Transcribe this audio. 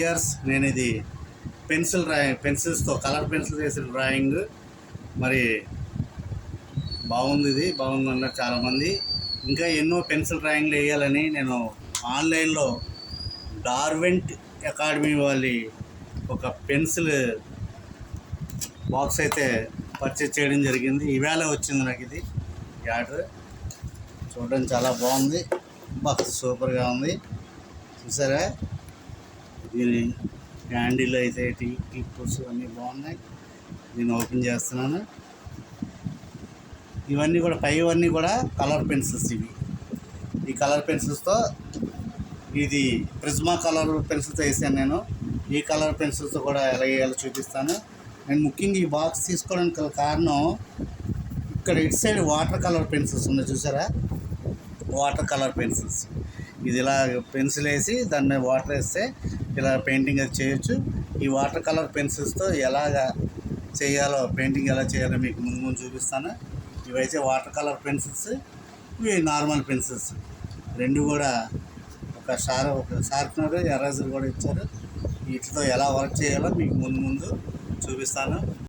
Years నేను ఇది పెన్సిల్స్తో colour pencil చేసిన డ్రాయింగ్ మరి బాగుంది. ఇది బాగుంది అన్నారు చాలామంది. ఇంకా ఎన్నో పెన్సిల్ డ్రాయింగ్లు వేయాలని నేను ఆన్లైన్లో డార్వెంట్ అకాడమీ వాళ్ళ ఒక పెన్సిల్ బాక్స్ అయితే పర్చేజ్ చేయడం జరిగింది. ఈవేళ వచ్చింది నాకు ఇది ఆర్డర్. చూడడం చాలా బాగుంది, బాగా సూపర్గా ఉంది. చూసారా, దీని హ్యాండిల్ అయితే క్లిప్స్ అన్నీ బాగున్నాయి. దీన్ని ఓపెన్ చేస్తున్నాను. ఇవన్నీ కూడా పైవన్నీ కూడా కలర్ పెన్సిల్స్. ఈ కలర్ పెన్సిల్స్తో ఇది ప్రిజ్మా కలర్ పెన్సిల్తో వేసాను నేను. ఈ కలర్ పెన్సిల్స్తో కూడా ఎలా వేయాలో చూపిస్తాను. నేను ముఖ్యంగా ఈ బాక్స్ తీసుకోవడానికి కారణం, ఇక్కడ ఇటు సైడ్ వాటర్ కలర్ పెన్సిల్స్ ఉన్నాయి చూసారా, వాటర్ కలర్ పెన్సిల్స్. ఇది ఇలా పెన్సిల్ వేసి దాని మీద వాటర్ వేస్తే ఇలా పెయింటింగ్ అది చేయొచ్చు. ఈ వాటర్ కలర్ పెన్సిల్స్తో ఎలాగా చేయాలో, పెయింటింగ్ ఎలా చేయాలో మీకు ముందు చూపిస్తాను. ఇవైతే వాటర్ కలర్ పెన్సిల్స్, ఇవి నార్మల్ పెన్సిల్స్. రెండు కూడా ఒక షార్ప్నర్, ఎరేజర్ కూడా ఇచ్చారు. వీటితో ఎలా వర్క్ చేయాలో మీకు ముందు చూపిస్తాను.